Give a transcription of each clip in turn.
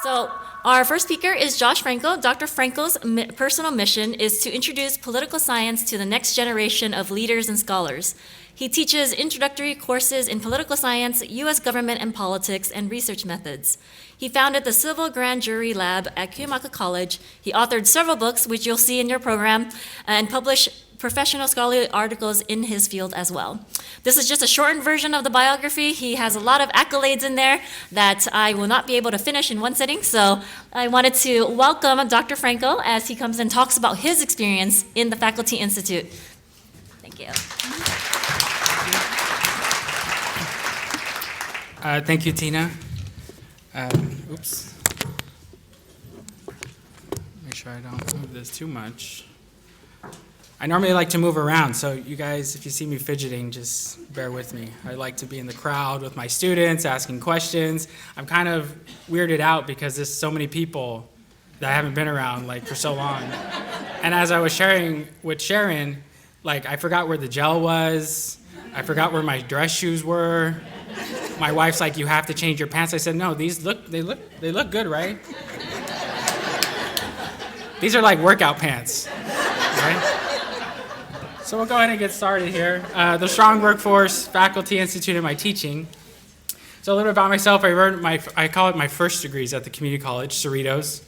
So our first speaker is Josh Franco. Dr. Franco's personal mission is to introduce political science to the next generation of leaders and scholars. He teaches introductory courses in political science, U.S. government and politics, and research methods. He founded the Civil Grand Jury Lab at Cuyamaca College. He authored several books, which you'll see in your program, and published professional scholarly articles in his field as well. This is just a shortened version of the biography. He has a lot of accolades in there that I will not be able to finish in one sitting, so I wanted to welcome Dr. Franco as he comes and talks about his experience in the Faculty Institute. Thank you. Thank you, Tina. Oops. Make sure I don't move this too much. I normally like to move around, so you guys, if you see me fidgeting, just bear with me. I like to be in the crowd with my students, asking questions. I'm kind of weirded out because there's so many people that I haven't been around like for so long. And as I was sharing with Sharon, like I forgot where the gel was. I forgot where my dress shoes were. My wife's like, "You have to change your pants." I said, "No, they look good, right?" These are like workout pants, right? So we'll go ahead and get started here. The Strong Workforce, Faculty Institute, and my teaching. So a little bit about myself. I call it my first degrees at the community college, Cerritos.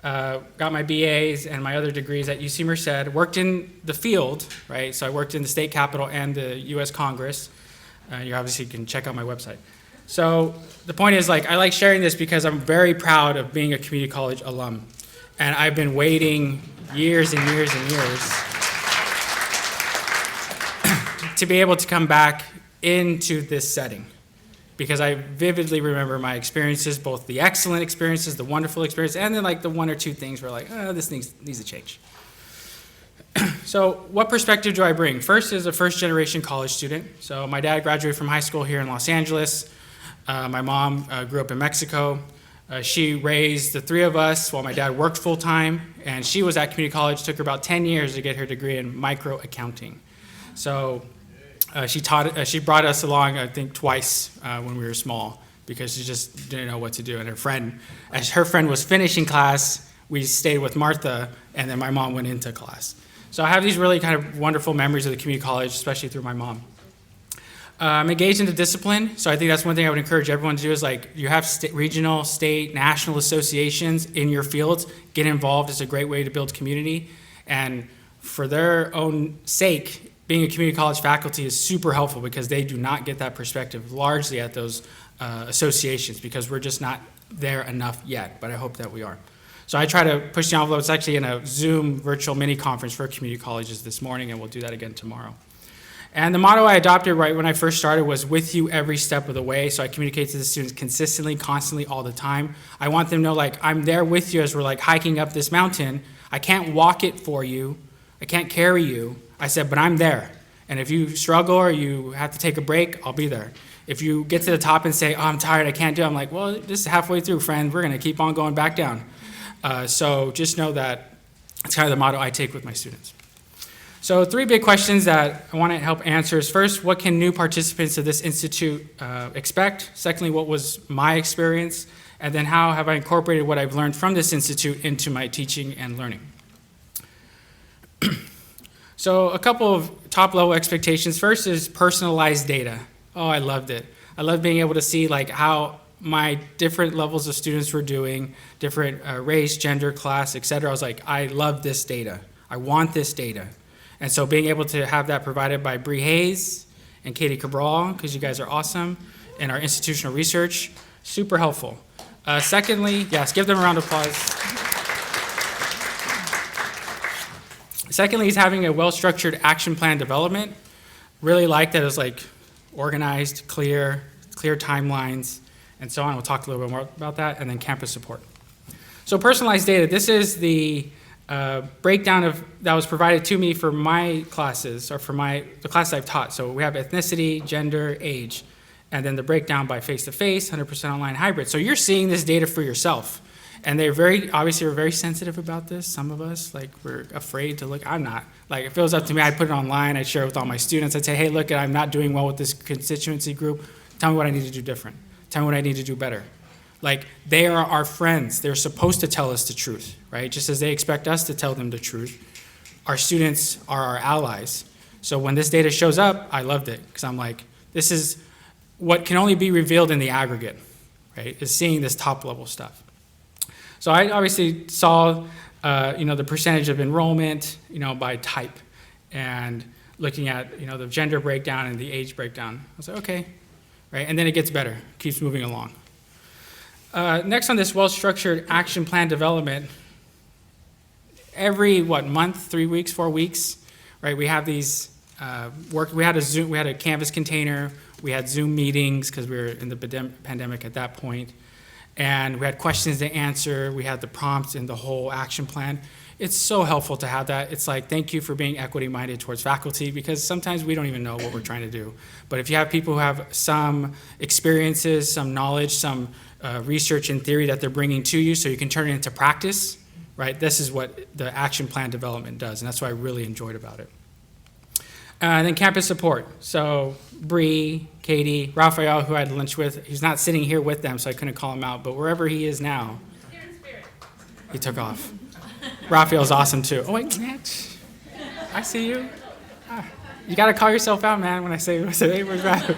Got my BAs and my other degrees at UC Merced. Worked in the field, right? So I worked in the state capitol and the U.S. Congress. You obviously can check out my website. So the point is, like, I like sharing this because I'm very proud of being a community college alum. And I've been waiting years and years and years to be able to come back into this setting, because I vividly remember my experiences, both the excellent experiences, the wonderful experience, and then like the one or two things where like, oh, this needs to change. So what perspective do I bring? First is a first generation college student. So my dad graduated from high school here in Los Angeles. My mom grew up in Mexico. She raised the three of us while my dad worked full time, and she was at community college. Took her about 10 years to get her degree in micro accounting. So she brought us along, I think, twice when we were small, because she just didn't know what to do. And as her friend was finishing class, we stayed with Martha, and then my mom went into class. So I have these really kind of wonderful memories of the community college, especially through my mom. I'm engaged in the discipline, so I think that's one thing I would encourage everyone to do is like, you have regional, state, national associations in your fields. Get involved. It's a great way to build community. And for their own sake, being a community college faculty is super helpful because they do not get that perspective largely at those associations, because we're just not there enough yet, but I hope that we are. So I try to push the envelope. It's actually in a Zoom virtual mini conference for community colleges this morning, and we'll do that again tomorrow. And the motto I adopted right when I first started was "with you every step of the way." So I communicate to the students consistently, constantly, all the time. I want them to know, like, I'm there with you as we're like hiking up this mountain. I can't walk it for you. I can't carry you. I said, but I'm there. And if you struggle or you have to take a break, I'll be there. If you get to the top and say, "Oh, I'm tired, I can't do it," I'm like, well, this is halfway through, friend. We're going to keep on going back down. So just know that it's kind of the motto I take with my students. So 3 big questions that I want to help answer is, first, what can new participants of this institute expect? Secondly, what was my experience? And then how have I incorporated what I've learned from this institute into my teaching and learning? So a couple of top-level expectations. First is personalized data. Oh, I loved it. I love being able to see like how my different levels of students were doing, different race, gender, class, etc. I was like, I love this data. I want this data. And so being able to have that provided by Bree Hayes and Katie Cabral, because you guys are awesome, and our institutional research, super helpful. Secondly, yes, give them a round of applause. Secondly is having a well-structured action plan development. Really like that it was like organized, clear timelines, and so on. We'll talk a little bit more about that, and then campus support. So personalized data, this is the breakdown that was provided to me for my classes, or for the classes I've taught. So we have ethnicity, gender, age, and then the breakdown by face-to-face, 100% online, hybrid. So you're seeing this data for yourself. And they're obviously we're very sensitive about this. Some of us, like, we're afraid to look. I'm not. Like, if it was up to me, I'd put it online, I'd share it with all my students. I'd say, hey, look, I'm not doing well with this constituency group. Tell me what I need to do different. Tell me what I need to do better. Like, they are our friends. They're supposed to tell us the truth, right? Just as they expect us to tell them the truth. Our students are our allies. So when this data shows up, I loved it, because I'm like, this is what can only be revealed in the aggregate, right? Is seeing this top-level stuff. So I obviously saw, the percentage of enrollment, by type, and looking at, the gender breakdown and the age breakdown. I was like, okay, right? And then it gets better, keeps moving along. Next on this well-structured action plan development, every, month, 3 weeks, 4 weeks, right? We have these we had a Canvas container, we had Zoom meetings because we were in the pandemic at that point, and we had questions to answer, we had the prompts and the whole action plan. It's so helpful to have that. It's like, thank you for being equity-minded towards faculty, because sometimes we don't even know what we're trying to do. But if you have people who have some experiences, some knowledge, some research and theory that they're bringing to you so you can turn it into practice, right? This is what the action plan development does, and that's what I really enjoyed about it. And then campus support. So Bree, Katie, Raphael, who I had lunch with, he's not sitting here with them, so I couldn't call him out, but wherever he is now, he took off. Raphael's awesome too. Oh wait, I see you. You got to call yourself out, man, when I say, hey, where's Raphael?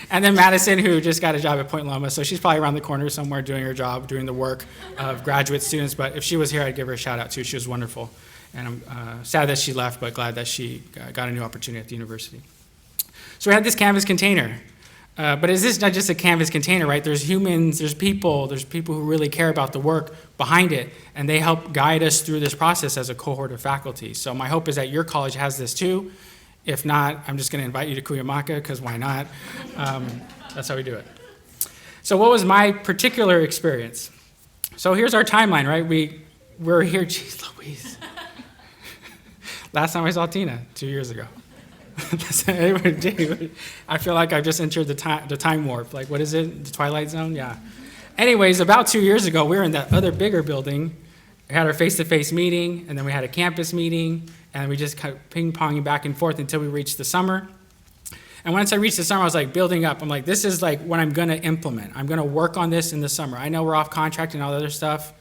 And then Madison, who just got a job at Point Loma, so she's probably around the corner somewhere doing her job, doing the work of graduate students. But if she was here, I'd give her a shout out too. She was wonderful. And I'm sad that she left, but glad that she got a new opportunity at the university. So we had this Canvas container. But is this not just a Canvas container, right? There's humans, there's people who really care about the work behind it, and they help guide us through this process as a cohort of faculty. So my hope is that your college has this too. If not, I'm just going to invite you to Cuyamaca, because why not? That's how we do it. So what was my particular experience? So here's our timeline, right? We're here, geez Louise. Last time I saw Tina, 2 years ago. I feel like I've just entered the time warp. Like, what is it? The Twilight Zone? Yeah. Anyways, about 2 years ago, we were in that other bigger building. We had our face-to-face meeting, and then we had a campus meeting, and we just kept ping-ponging back and forth until we reached the summer. And once I reached the summer, I was like building up. I'm like, this is like what I'm going to implement. I'm going to work on this in the summer. I know we're off contract and all the other stuff,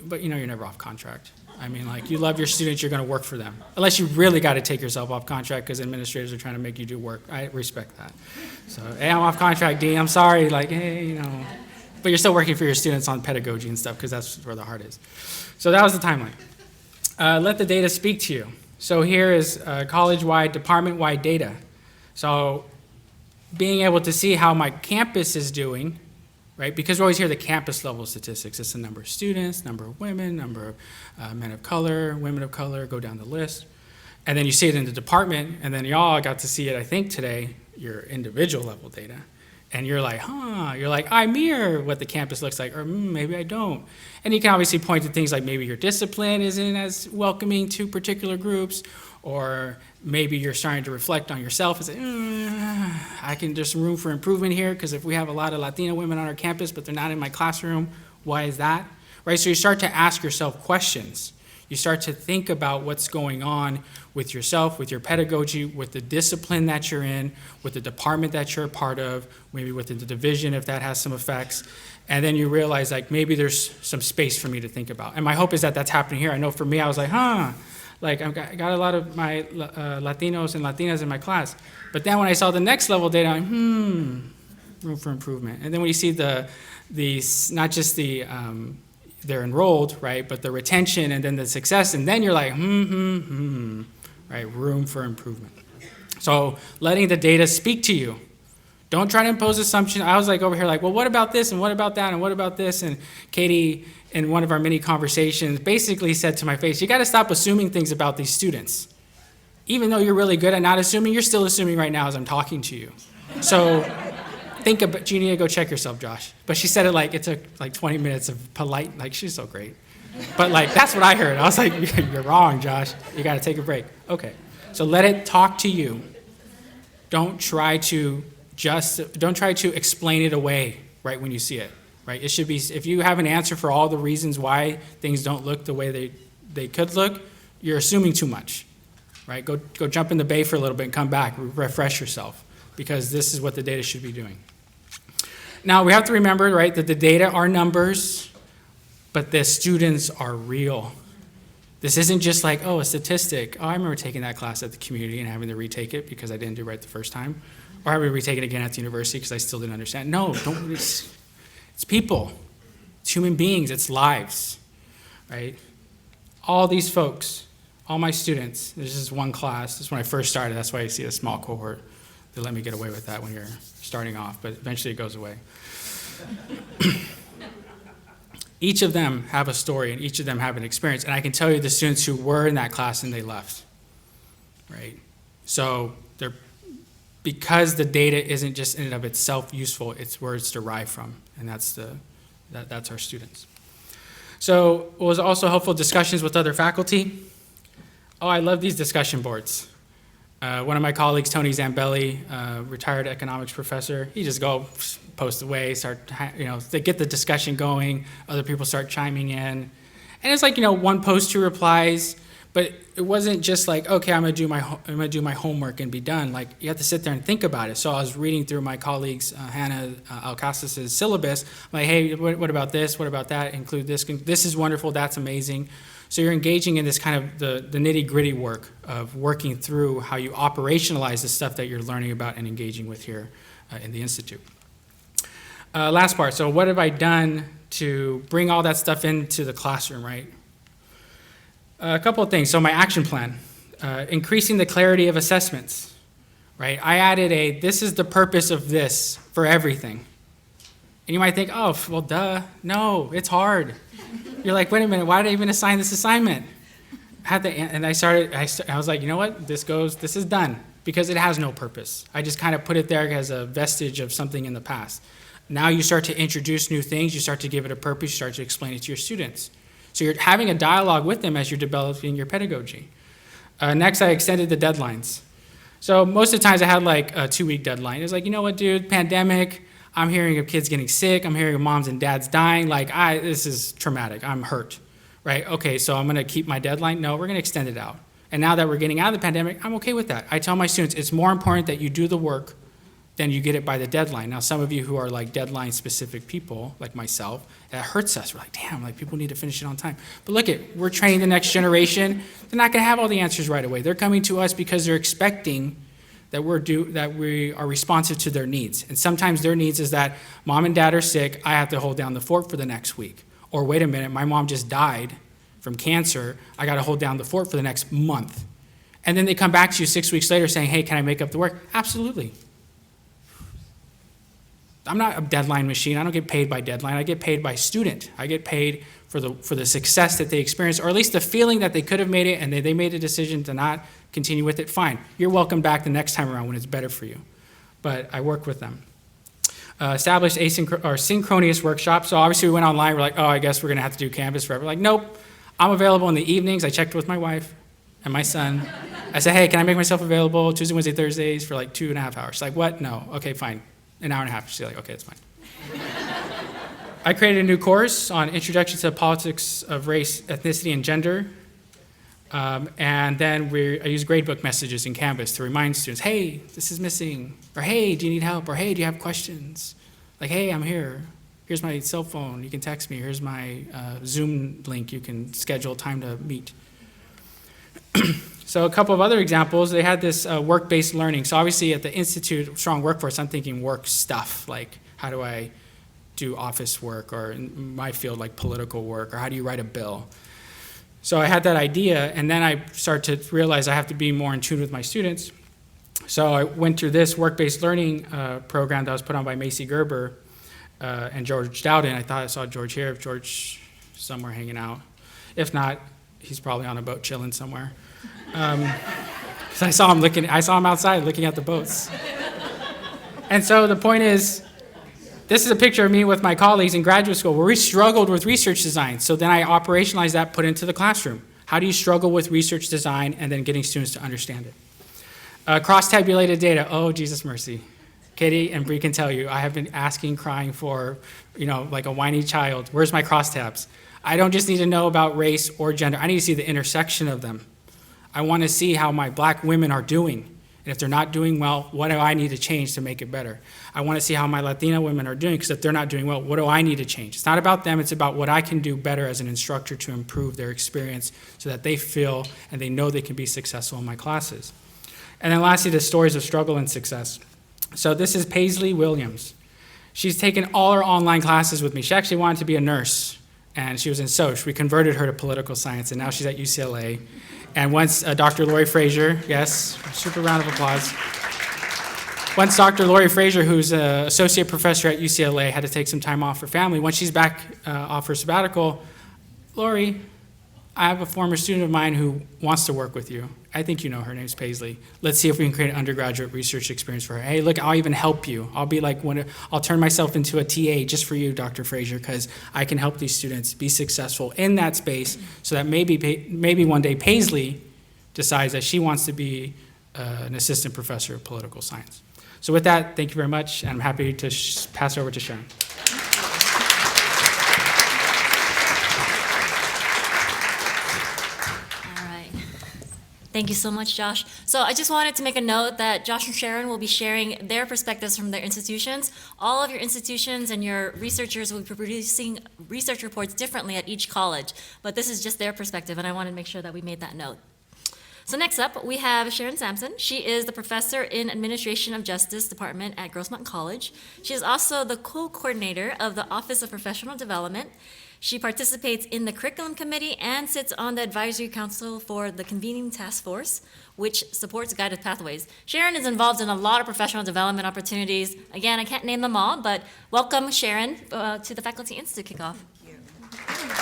but you're never off contract. I mean, like, you love your students, you're going to work for them. Unless you really got to take yourself off contract because administrators are trying to make you do work. I respect that. So, hey, I'm off contract, D. I'm sorry. Like, hey, But you're still working for your students on pedagogy and stuff, because that's where the heart is. So that was the timeline. Let the data speak to you. So here is college-wide, department-wide data. So being able to see how my campus is doing, right? Because we always hear the campus level statistics. It's the number of students, number of women, number of men of color, women of color, go down the list. And then you see it in the department, and then y'all got to see it, I think today, your individual level data. And you're like, I mirror what the campus looks like, or maybe I don't. And you can obviously point to things like maybe your discipline isn't as welcoming to particular groups, or maybe you're starting to reflect on yourself and say, there's some room for improvement here, because if we have a lot of Latina women on our campus, but they're not in my classroom, why is that? Right, so you start to ask yourself questions. You start to think about what's going on with yourself, with your pedagogy, with the discipline that you're in, with the department that you're a part of, maybe within the division if that has some effects. And then you realize, like, maybe there's some space for me to think about. And my hope is that that's happening here. I know for me, I was like, like, I got a lot of my Latinos and Latinas in my class. But then when I saw the next level data, I'm room for improvement. And then when you see the not just the they're enrolled, right, but the retention and then the success, and then you're like, right, room for improvement. So letting the data speak to you. Don't try to impose assumptions. I was like over here like, well, what about this, and what about that, and what about this? And Katie, in one of our mini conversations, basically said to my face, you got to stop assuming things about these students. Even though you're really good at not assuming, you're still assuming right now as I'm talking to you. So think about, you need to go check yourself, Josh. But she said it like, it took like 20 minutes of polite, like, she's so great. But like, that's what I heard. I was like, you're wrong, Josh. You got to take a break. Okay, so let it talk to you. Don't try to explain it away right when you see it, right? It should be, if you have an answer for all the reasons why things don't look the way they could look, you're assuming too much, right? Go jump in the bay for a little bit and come back, refresh yourself, because this is what the data should be doing. Now, we have to remember, right, that the data are numbers, but the students are real. This isn't just like, oh, a statistic. Oh, I remember taking that class at the community and having to retake it because I didn't do it right the first time. Or having to retake it again at the university because I still didn't understand. No, it's people. It's human beings. It's lives, right? All these folks, all my students, this is one class. This is when I first started. That's why you see a small cohort. They let me get away with that when you're starting off, but eventually it goes away. Each of them have a story, and each of them have an experience. And I can tell you the students who were in that class and they left, right? So because the data isn't just in and of itself useful, it's where it's derived from, and that's our students. So what was also helpful, discussions with other faculty. Oh, I love these discussion boards. One of my colleagues, Tony Zambelli, retired economics professor, he just go post away, they get the discussion going, other people start chiming in. And it's like, one post, 2 replies, but it wasn't just like, okay, I'm gonna do my homework and be done. Like, you have to sit there and think about it. So I was reading through my colleagues, Hannah Alcasas' syllabus. I'm like, hey, what about this? What about that? Include this. This is wonderful, that's amazing. So you're engaging in this kind of the nitty-gritty work of working through how you operationalize the stuff that you're learning about and engaging with here in the Institute. Last part, so what have I done to bring all that stuff into the classroom, right? A couple of things. So my action plan, increasing the clarity of assessments, right? I added this is the purpose of this for everything. And you might think, oh, well, duh. No, it's hard. You're like, wait a minute, why did I even assign this assignment? I was like, you know what, this is done, because it has no purpose. I just kind of put it there as a vestige of something in the past. Now you start to introduce new things, you start to give it a purpose, you start to explain it to your students. So you're having a dialogue with them as you're developing your pedagogy. Next, I extended the deadlines. So most of the times I had like a 2-week deadline. It was like, you know what, dude, pandemic, I'm hearing of kids getting sick, I'm hearing of moms and dads dying, this is traumatic, I'm hurt, right? Okay, so I'm gonna keep my deadline? No, we're gonna extend it out. And now that we're getting out of the pandemic, I'm okay with that. I tell my students, it's more important that you do the work than you get it by the deadline. Now, some of you who are like deadline-specific people, like myself, it hurts us. We're like, damn, people need to finish it on time. But look we're training the next generation. They're not gonna have all the answers right away. They're coming to us because they're expecting that we are responsive to their needs. And sometimes their needs is that mom and dad are sick, I have to hold down the fort for the next week. Or wait a minute, my mom just died from cancer, I gotta hold down the fort for the next month. And then they come back to you 6 weeks later saying, hey, can I make up the work? Absolutely. I'm not a deadline machine, I don't get paid by deadline, I get paid by student. I get paid for the success that they experienced, or at least the feeling that they could have made it and they made a decision to not continue with it, fine. You're welcome back the next time around when it's better for you. But I work with them. Established synchronous workshops. So obviously we went online, we're like, oh, I guess we're gonna have to do Canvas forever. Like, nope, I'm available in the evenings. I checked with my wife and my son. I said, hey, can I make myself available Tuesday, Wednesday, Thursdays for like 2.5 hours? She's like, what? No, okay, fine. An hour and a half. She's like, okay, it's fine. I created a new course on Introduction to Politics of Race, Ethnicity, and Gender. And then I use gradebook messages in Canvas to remind students, hey, this is missing, or hey, do you need help, or hey, do you have questions? Like, hey, I'm here. Here's my cell phone, you can text me. Here's my Zoom link, you can schedule time to meet. So a couple of other examples, they had this work-based learning. So obviously at the Institute, Strong Workforce, I'm thinking work stuff, like how do I do office work, or in my field, like political work, or how do you write a bill? So I had that idea, and then I started to realize I have to be more in tune with my students. So I went through this work-based learning program that was put on by Macy Gerber and George Dowden. I thought I saw George here, if George somewhere hanging out. If not, he's probably on a boat chilling somewhere. Because I saw him outside looking at the boats. And so the point is, this is a picture of me with my colleagues in graduate school where we struggled with research design. So then I operationalized that, put it into the classroom. How do you struggle with research design and then getting students to understand it? Cross-tabulated data, oh, Jesus mercy. Katie and Bree can tell you, I have been asking, crying for, like a whiny child, where's my crosstabs? I don't just need to know about race or gender, I need to see the intersection of them. I want to see how my black women are doing And if they're not doing well, what do I need to change to make it better? I want to see how my Latina women are doing, because if they're not doing well, what do I need to change? It's not about them, it's about what I can do better as an instructor to improve their experience so that they feel and they know they can be successful in my classes. And then lastly, the stories of struggle and success. So this is Paisley Williams. She's taken all her online classes with me. She actually wanted to be a nurse, and she was in Soch. We converted her to political science, and now she's at UCLA. And once Dr. Lori Frazier, yes, super round of applause. Once Dr. Lori Frazier, who's an associate professor at UCLA, had to take some time off for family, once she's back off her sabbatical, Lori, I have a former student of mine who wants to work with you. I think you know her name's Paisley. Let's see if we can create an undergraduate research experience for her. Hey, look, I'll even help you. I'll be like I'll turn myself into a TA just for you, Dr. Frazier, because I can help these students be successful in that space so that maybe one day Paisley decides that she wants to be an assistant professor of political science. So with that, thank you very much, and I'm happy to pass over to Sharon. Thank you so much, Josh. So I just wanted to make a note that Josh and Sharon will be sharing their perspectives from their institutions. All of your institutions and your researchers will be producing research reports differently at each college, but this is just their perspective, and I wanted to make sure that we made that note. So next up, we have Sharon Sampson. She is the professor in Administration of Justice Department at Grossmont College. She is also the co-coordinator of the Office of Professional Development. She participates in the curriculum committee and sits on the advisory council for the convening task force, which supports guided pathways. Sharon is involved in a lot of professional development opportunities. Again, I can't name them all, but welcome, Sharon, to the Faculty Institute Kickoff. Thank you.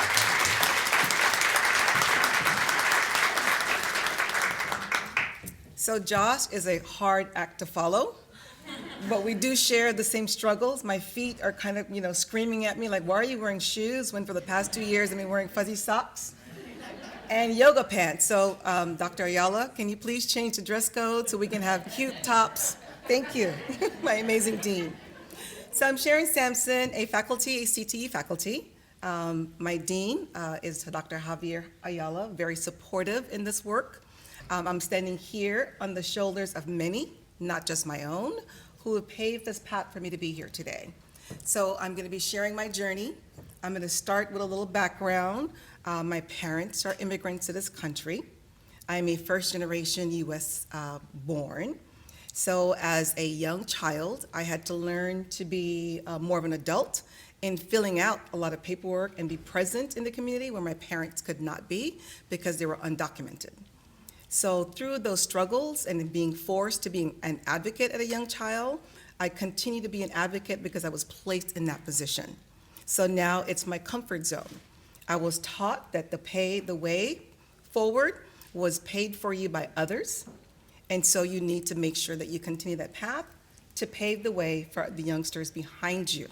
So Josh is a hard act to follow. But we do share the same struggles. My feet are kind of, screaming at me like, why are you wearing shoes when for the past 2 years I've been wearing fuzzy socks and yoga pants? So Dr. Ayala, can you please change the dress code so we can have cute tops? Thank you, my amazing dean. So I'm Sharon Sampson, a CTE faculty. My dean is Dr. Javier Ayala, very supportive in this work. I'm standing here on the shoulders of many, not just my own, who have paved this path for me to be here today. So I'm going to be sharing my journey. I'm going to start with a little background. My parents are immigrants to this country. I'm a first-generation U.S. Born. So as a young child, I had to learn to be more of an adult in filling out a lot of paperwork and be present in the community where my parents could not be because they were undocumented. So through those struggles and being forced to be an advocate at a young child, I continue to be an advocate because I was placed in that position. So now it's my comfort zone. I was taught that the way forward was paid for you by others, and so you need to make sure that you continue that path to pave the way for the youngsters behind you.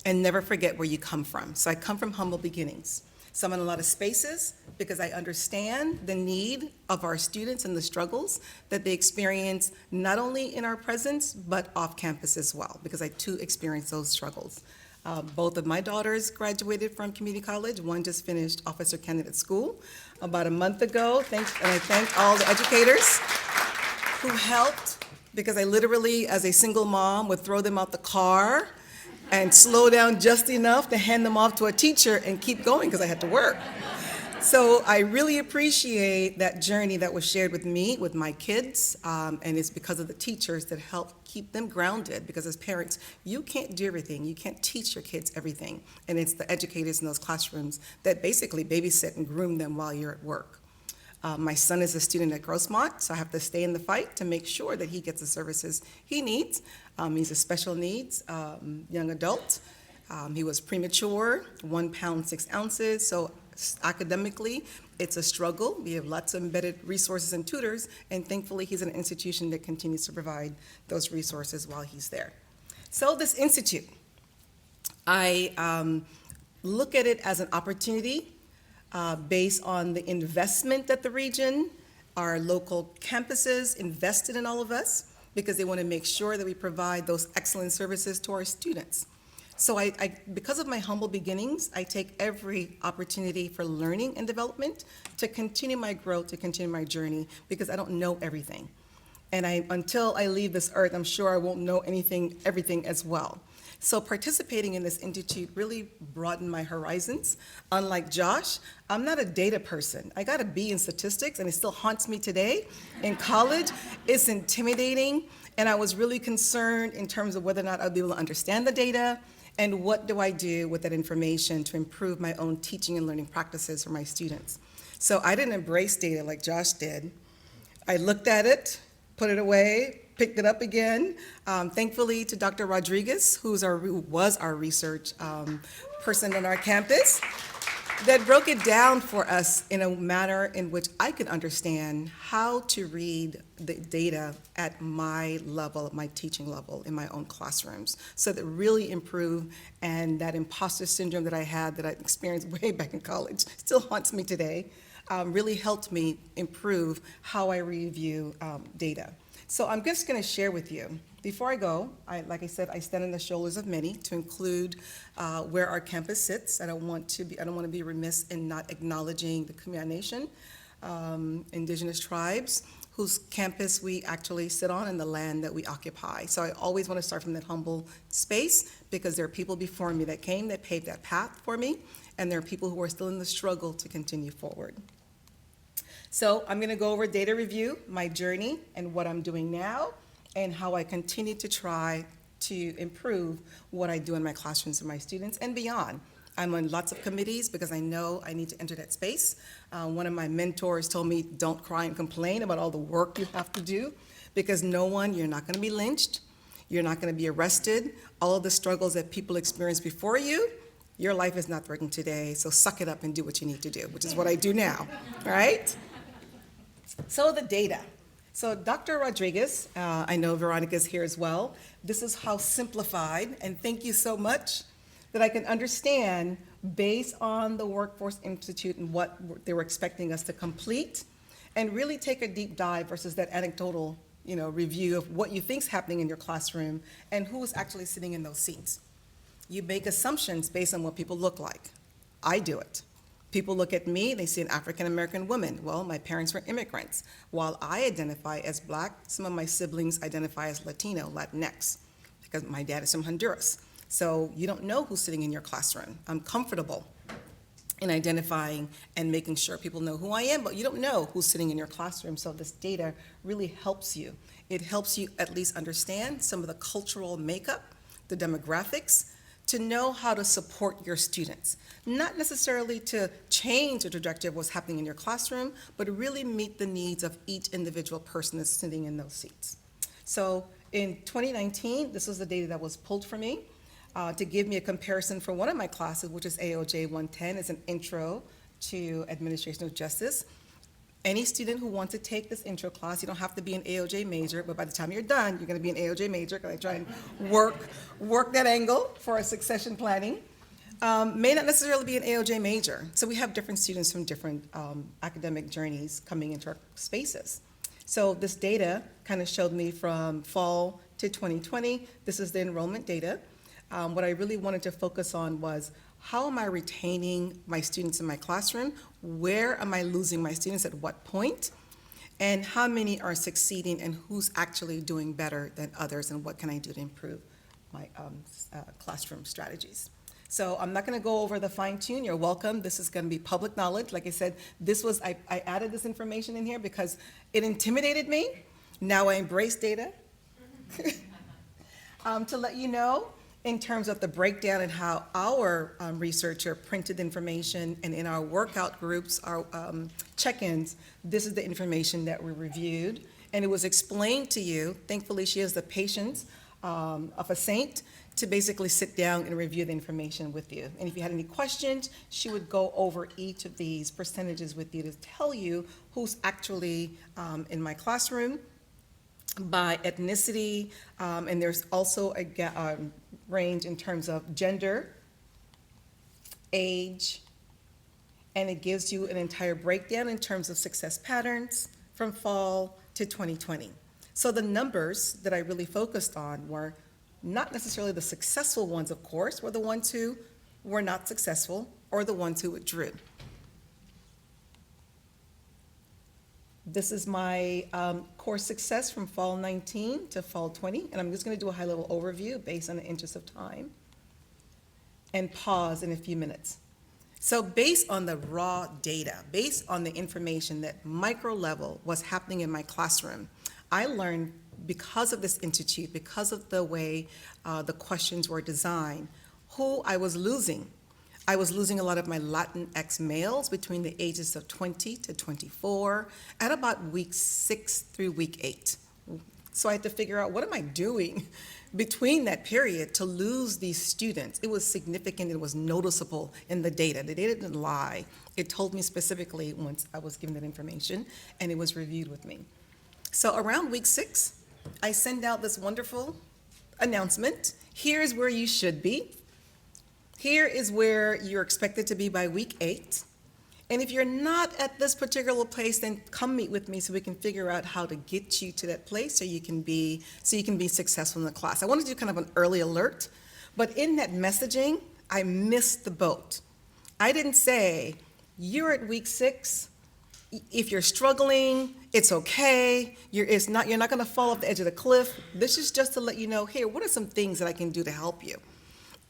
And never forget where you come from. So I come from humble beginnings. So I'm in a lot of spaces because I understand the need of our students and the struggles that they experience not only in our presence, but off campus as well, because I too experience those struggles. Both of my daughters graduated from community college. One just finished officer candidate school about a month ago. And I thank all the educators who helped, because I literally, as a single mom, would throw them out the car and slow down just enough to hand them off to a teacher and keep going because I had to work. So I really appreciate that journey that was shared with me, with my kids, and it's because of the teachers that help keep them grounded, because as parents, you can't do everything. You can't teach your kids everything, and it's the educators in those classrooms that basically babysit and groom them while you're at work. My son is a student at Grossmont, so I have to stay in the fight to make sure that he gets the services he needs. He's a special needs young adult. He was premature, 1 pound, 6 ounces, so academically, it's a struggle. We have lots of embedded resources and tutors, and thankfully he's in an institution that continues to provide those resources while he's there. So this institute, I look at it as an opportunity based on the investment that the region, our local campuses invested in all of us, because they want to make sure that we provide those excellent services to our students. So because of my humble beginnings, I take every opportunity for learning and development to continue my growth, to continue my journey, because I don't know everything. And until I leave this earth, I'm sure I won't know everything as well. So participating in this institute really broadened my horizons. Unlike Josh, I'm not a data person. I got a B in statistics, and it still haunts me today. In college, it's intimidating, and I was really concerned in terms of whether or not I'd be able to understand the data, and what do I do with that information to improve my own teaching and learning practices for my students. So I didn't embrace data like Josh did. I looked at it, put it away, picked it up again. Thankfully to Dr. Rodriguez, who was our research person on our campus, that broke it down for us in a manner in which I could understand how to read the data at my level, my teaching level in my own classrooms. So that really improved, and that imposter syndrome that I had, that I experienced way back in college, still haunts me today, really helped me improve how I review data. So I'm just going to share with you. Before I go, like I said, I stand on the shoulders of many, to include where our campus sits. I don't want to be remiss in not acknowledging the Kumeyaay Nation, indigenous tribes, whose campus we actually sit on and the land that we occupy. So I always want to start from that humble space, because there are people before me that paved that path for me, and there are people who are still in the struggle to continue forward. So I'm going to go over data review, my journey, and what I'm doing now, and how I continue to try to improve what I do in my classrooms and my students and beyond. I'm on lots of committees because I know I need to enter that space. One of my mentors told me, don't cry and complain about all the work you have to do, because you're not going to be lynched, you're not going to be arrested. All of the struggles that people experienced before you, your life is not working today, so suck it up and do what you need to do, which is what I do now, right? So the data. So Dr. Rodriguez, I know Veronica's here as well. This is how simplified, and thank you so much, that I can understand based on the Workforce Institute and what they were expecting us to complete, and really take a deep dive versus that anecdotal, review of what you think's happening in your classroom and who is actually sitting in those seats. You make assumptions based on what people look like. I do it. People look at me, they see an African-American woman. Well, my parents were immigrants. While I identify as Black, some of my siblings identify as Latino, Latinx, because my dad is from Honduras. So you don't know who's sitting in your classroom. I'm comfortable in identifying and making sure people know who I am, but you don't know who's sitting in your classroom. So this data really helps you. It helps you at least understand some of the cultural makeup, the demographics, to know how to support your students. Not necessarily to change the trajectory of what's happening in your classroom, but really meet the needs of each individual person that's sitting in those seats. So in 2019, this was the data that was pulled for me to give me a comparison for one of my classes, which is AOJ 110. It's an intro to administration of justice. Any student who wants to take this intro class, you don't have to be an AOJ major, but by the time you're done, you're going to be an AOJ major, because I try and work that angle for our succession planning. May not necessarily be an AOJ major. So we have different students from different academic journeys coming into our spaces. So this data kind of showed me from fall to 2020. This is the enrollment data. What I really wanted to focus on was, how am I retaining my students in my classroom? Where am I losing my students at what point? And how many are succeeding, and who's actually doing better than others, and what can I do to improve my classroom strategies? So I'm not going to go over the fine tune. You're welcome. This is going to be public knowledge. Like I said, I added this information in here because it intimidated me. Now I embrace data. To let you know, in terms of the breakdown and how our researcher printed information, and in our workout groups, our check-ins, this is the information that we reviewed, and it was explained to you. Thankfully, she has the patience of a saint to basically sit down and review the information with you. And if you had any questions, she would go over each of these percentages with you to tell you who's actually in my classroom by ethnicity, and there's also a range in terms of gender, age, and it gives you an entire breakdown in terms of success patterns from fall to 2020. So the numbers that I really focused on were not necessarily the successful ones, of course, were the ones who were not successful or the ones who withdrew. This is my course success from fall 19 to fall 20, and I'm just going to do a high-level overview based on the interest of time, and pause in a few minutes. So based on the raw data, based on the information that micro level was happening in my classroom, I learned because of this institute, because of the way the questions were designed, who I was losing. I was losing a lot of my Latinx males between the ages of 20 to 24 at about week 6 through week 8. So I had to figure out, what am I doing between that period to lose these students? It was significant, it was noticeable in the data. The data didn't lie. It told me specifically once I was given that information, and it was reviewed with me. So around week 6, I send out this wonderful announcement. Here's where you should be. Here is where you're expected to be by week 8. And if you're not at this particular place, then come meet with me so we can figure out how to get you to that place so you can be successful in the class. I wanted to do kind of an early alert, but in that messaging, I missed the boat. I didn't say, you're at week 6. If you're struggling, it's okay. You're not going to fall off the edge of the cliff. This is just to let you know, here, what are some things that I can do to help you?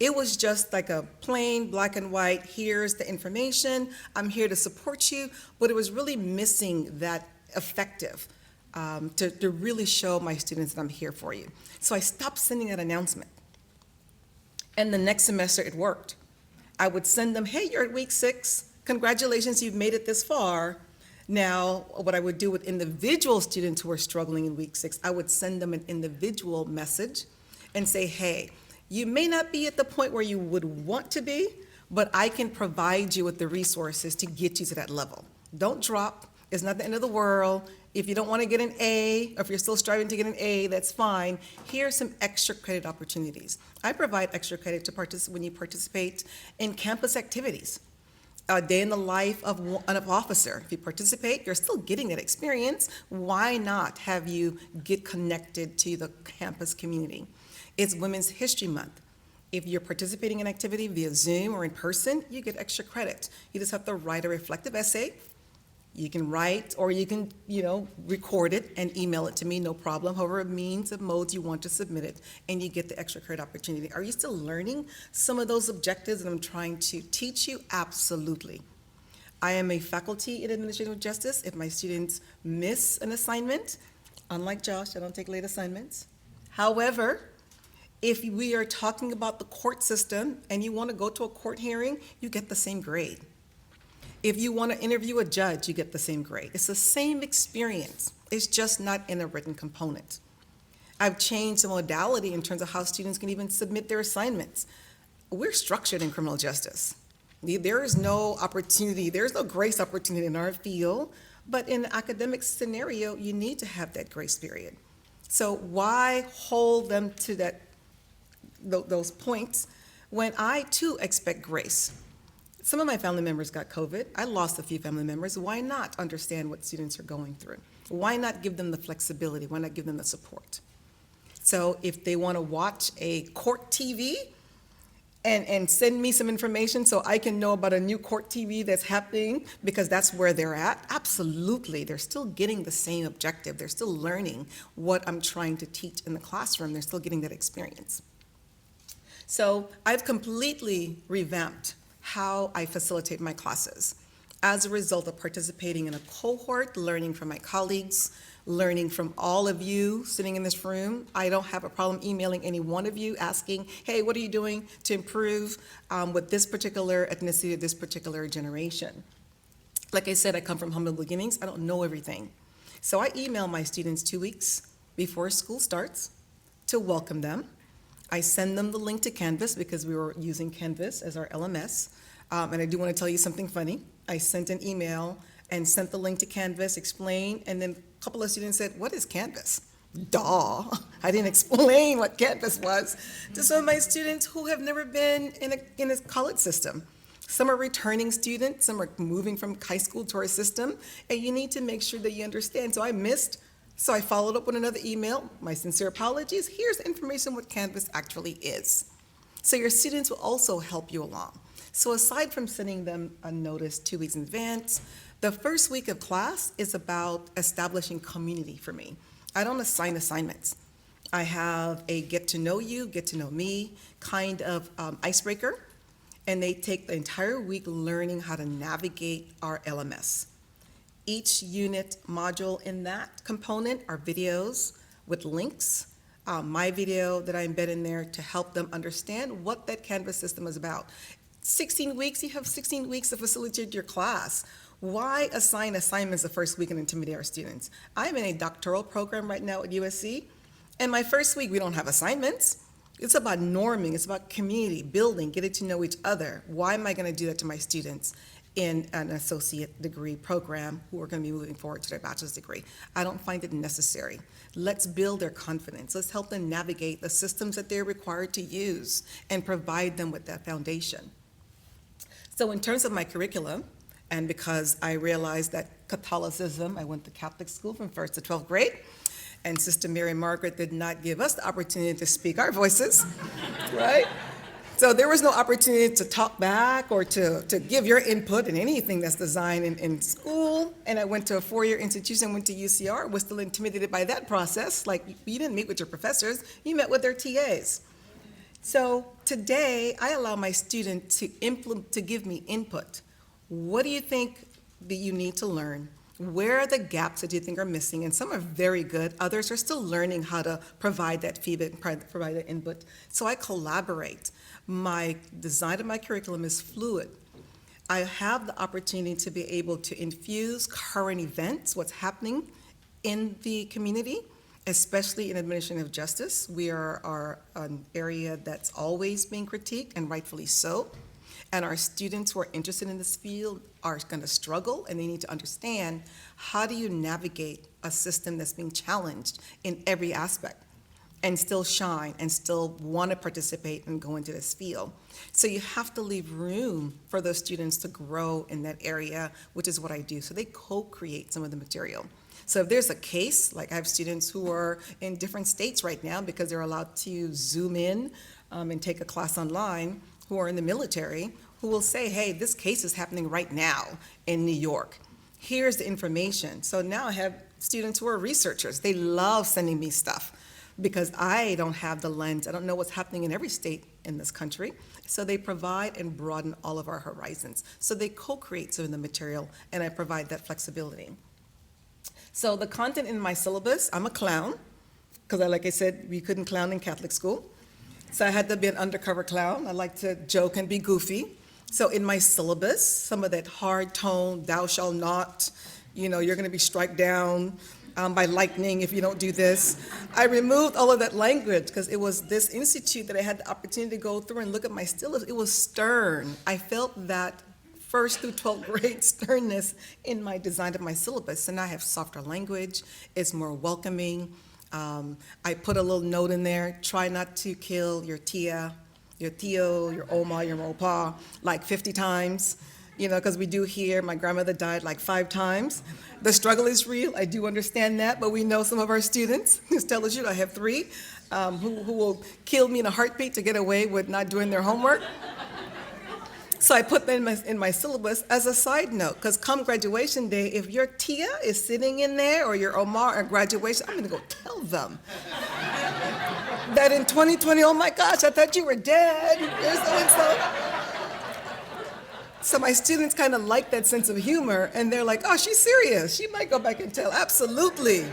It was just like a plain black and white, here's the information, I'm here to support you, but it was really missing that effective to really show my students that I'm here for you. So I stopped sending that announcement. And the next semester it worked. I would send them, hey, you're at week 6, congratulations, you've made it this far. Now, what I would do with individual students who are struggling in week 6, I would send them an individual message and say, hey, you may not be at the point where you would want to be, but I can provide you with the resources to get you to that level. Don't drop. It's not the end of the world. If you don't want to get an A, or if you're still striving to get an A, that's fine. Here are some extra credit opportunities. I provide extra credit when you participate in campus activities. A day in the life of an officer. If you participate, you're still getting that experience. Why not have you get connected to the campus community? It's Women's History Month. If you're participating in an activity via Zoom or in person, you get extra credit. You just have to write a reflective essay. You can write, or you can, record it and email it to me, no problem. However means of modes you want to submit it, and you get the extra credit opportunity. Are you still learning some of those objectives that I'm trying to teach you? Absolutely. I am a faculty in administrative justice. If my students miss an assignment, unlike Josh, I don't take late assignments. However, if we are talking about the court system and you want to go to a court hearing, you get the same grade. If you want to interview a judge, you get the same grade. It's the same experience. It's just not in a written component. I've changed the modality in terms of how students can even submit their assignments. We're structured in criminal justice. There is no opportunity, there's no grace opportunity in our field, but in an academic scenario, you need to have that grace period. So why hold them to those points when I too expect grace? Some of my family members got COVID. I lost a few family members. Why not understand what students are going through? Why not give them the flexibility? Why not give them the support? So if they want to watch a court TV and send me some information so I can know about a new court TV that's happening because that's where they're at, absolutely. They're still getting the same objective. They're still learning what I'm trying to teach in the classroom. They're still getting that experience. So I've completely revamped how I facilitate my classes as a result of participating in a cohort, learning from my colleagues, learning from all of you sitting in this room. I don't have a problem emailing any one of you asking, hey, what are you doing to improve with this particular ethnicity, this particular generation? Like I said, I come from humble beginnings. I don't know everything. So I email my students 2 weeks before school starts to welcome them. I send them the link to Canvas because we were using Canvas as our LMS. And I do want to tell you something funny. I sent an email and sent the link to Canvas, explained, and then a couple of students said, what is Canvas? Duh, I didn't explain what Canvas was to some of my students who have never been in a college system. Some are returning students, some are moving from high school to our system, and you need to make sure that you understand. So I followed up with another email. My sincere apologies. Here's information what Canvas actually is. So your students will also help you along. So aside from sending them a notice 2 weeks in advance, the first week of class is about establishing community for me. I don't assign assignments. I have a get to know you, get to know me kind of icebreaker, and they take the entire week learning how to navigate our LMS. Each unit module in that component are videos with links. My video that I embed in there to help them understand what that Canvas system is about. 16 weeks, you have 16 weeks to facilitate your class. Why assign assignments the first week and intimidate our students? I'm in a doctoral program right now at USC, and my first week we don't have assignments. It's about norming, it's about community, building, getting to know each other. Why am I going to do that to my students in an associate degree program who are going to be moving forward to their bachelor's degree? I don't find it necessary. Let's build their confidence. Let's help them navigate the systems that they're required to use and provide them with that foundation. So in terms of my curriculum, and because I realized that Catholicism, I went to Catholic school from 1st to 12th grade, and Sister Mary Margaret did not give us the opportunity to speak our voices, right? So there was no opportunity to talk back or to give your input in anything that's designed in school. And I went to a 4-year institution, went to UCR, was still intimidated by that process. Like, you didn't meet with your professors, you met with their TAs. So today, I allow my students to give me input. What do you think that you need to learn? Where are the gaps that you think are missing? And some are very good. Others are still learning how to provide that feedback, provide that input. So I collaborate. My design of my curriculum is fluid. I have the opportunity to be able to infuse current events, what's happening in the community, especially in administrative justice. We are an area that's always being critiqued, and rightfully so. And our students who are interested in this field are going to struggle, and they need to understand, how do you navigate a system that's being challenged in every aspect and still shine and still want to participate and go into this field? So you have to leave room for those students to grow in that area, which is what I do. So they co-create some of the material. So if there's a case, like I have students who are in different states right now because they're allowed to Zoom in and take a class online, who are in the military, who will say, hey, this case is happening right now in New York. Here's the information. So now I have students who are researchers. They love sending me stuff because I don't have the lens. I don't know what's happening in every state in this country. So they provide and broaden all of our horizons. So they co-create some of the material, and I provide that flexibility. So the content in my syllabus, I'm a clown, because like I said, we couldn't clown in Catholic school. So I had to be an undercover clown. I like to joke and be goofy. So in my syllabus, some of that hard tone, thou shalt not, you're going to be struck down by lightning if you don't do this. I removed all of that language because it was this institute that I had the opportunity to go through and look at my syllabus. It was stern. I felt that 1st through 12th grade sternness in my design of my syllabus. And I have softer language. It's more welcoming. I put a little note in there, try not to kill your tia, your tío, your oma, your opa, like 50 times, because we do hear my grandmother died like 5 times. The struggle is real, I do understand that, but we know some of our students, tell us I have 3, who will kill me in a heartbeat to get away with not doing their homework. So I put that in my syllabus as a side note, because come graduation day, if your tia is sitting in there or your oma at graduation, I'm going to go tell them that in 2020, oh my gosh, I thought you were dead. You're so-and-so. So my students kind of like that sense of humor, and they're like, oh, she's serious. She might go back and tell. Absolutely.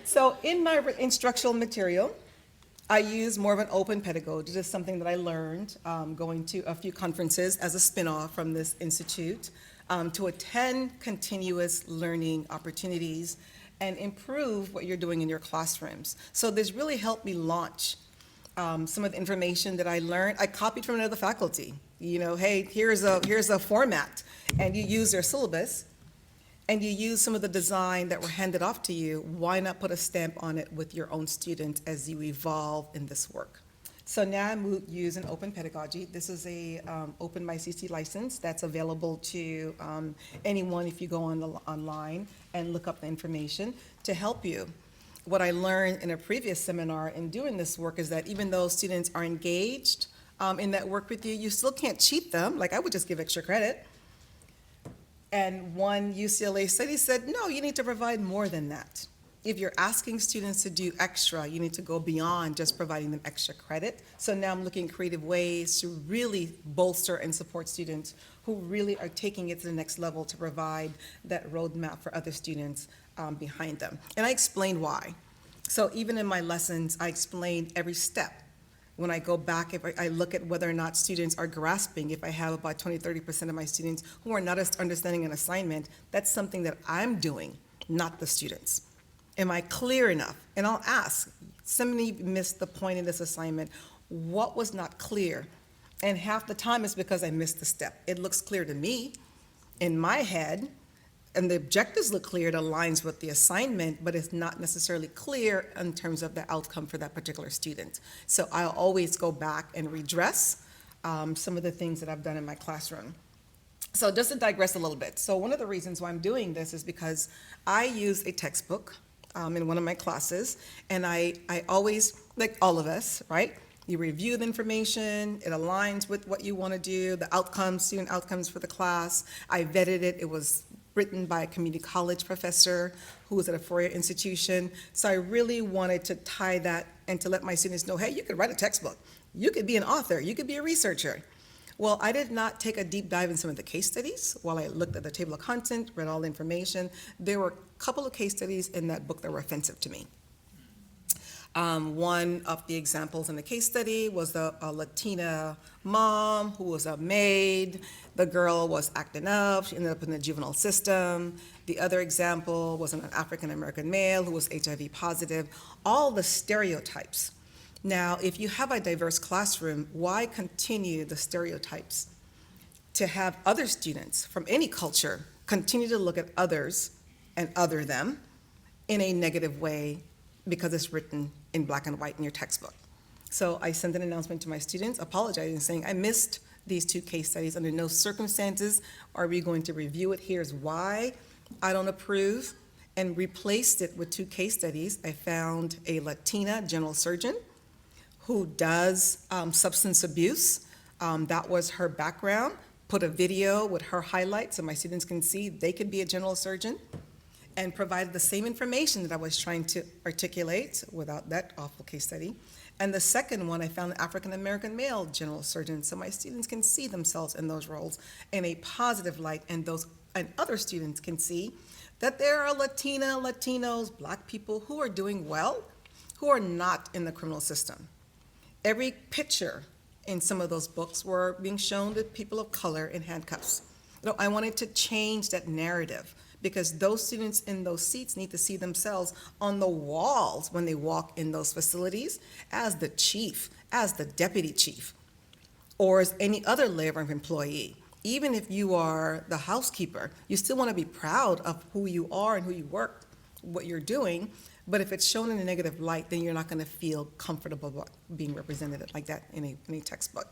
So in my instructional material, I use more of an open pedagogy. This is something that I learned going to a few conferences as a spin-off from this institute to attend continuous learning opportunities and improve what you're doing in your classrooms. So this really helped me launch some of the information that I learned. I copied from another faculty. Hey, here's a format, and you use their syllabus, and you use some of the design that were handed off to you. Why not put a stamp on it with your own students as you evolve in this work? So now I use an open pedagogy. This is a open MyCC license that's available to anyone if you go online and look up the information to help you. what I learned in a previous seminar in doing this work is that even though students are engaged in that work with you, you still can't cheat them. Like, I would just give extra credit. And one UCLA study said, no, you need to provide more than that. If you're asking students to do extra, you need to go beyond just providing them extra credit. So now I'm looking at creative ways to really bolster and support students who really are taking it to the next level to provide that roadmap for other students behind them. And I explained why. So even in my lessons, I explained every step. When I go back, if I look at whether or not students are grasping, if I have about 20-30% of my students who are not understanding an assignment, that's something that I'm doing, not the students. Am I clear enough? And I'll ask, somebody missed the point in this assignment. What was not clear? And half the time it's because I missed the step. It looks clear to me in my head, and the objectives look clear, it aligns with the assignment, but it's not necessarily clear in terms of the outcome for that particular student. So I'll always go back and redress some of the things that I've done in my classroom. So just to digress a little bit. So one of the reasons why I'm doing this is because I use a textbook in one of my classes, and I always, like all of us, right? You review the information, it aligns with what you want to do, the outcomes, student outcomes for the class. I vetted it, it was written by a community college professor who was at a four-year institution. So I really wanted to tie that and to let my students know, hey, you could write a textbook. You could be an author, you could be a researcher. Well, I did not take a deep dive in some of the case studies. While I looked at the table of content, read all the information, there were a couple of case studies in that book that were offensive to me. One of the examples in the case study was a Latina mom who was a maid. The girl was acting up. She ended up in the juvenile system. The other example was an African-American male who was HIV positive. All the stereotypes. Now, if you have a diverse classroom, why continue the stereotypes? To have other students from any culture continue to look at others and other them in a negative way because it's written in black and white in your textbook. So I sent an announcement to my students apologizing, saying, I missed these two case studies. Under no circumstances are we going to review it. Here's why I don't approve, and replaced it with two case studies. I found a Latina general surgeon who does substance abuse. That was her background. Put a video with her highlights so my students can see they could be a general surgeon, and provided the same information that I was trying to articulate without that awful case study. And the second one, I found an African-American male general surgeon, so my students can see themselves in those roles in a positive light, and other students can see that there are Latinos, Black people who are doing well, who are not in the criminal system. Every picture in some of those books were being shown to people of color in handcuffs. I wanted to change that narrative, because those students in those seats need to see themselves on the walls when they walk in those facilities as the chief, as the deputy chief, or as any other layer of employee. Even if you are the housekeeper, you still want to be proud of who you are and who you work, what you're doing, but if it's shown in a negative light, then you're not going to feel comfortable about being represented like that in a textbook.